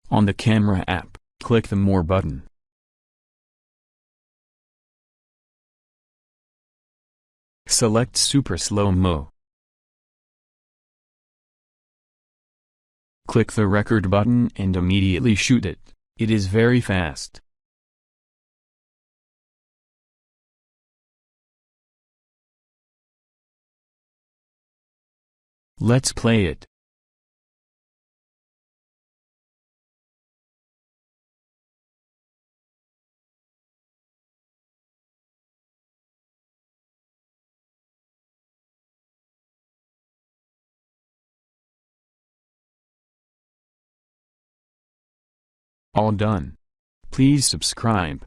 On the camera app, click the More button. Select Super Slow-mo. Click the record button and immediately shoot it. It is very fast. Let's play it. All done. Please subscribe.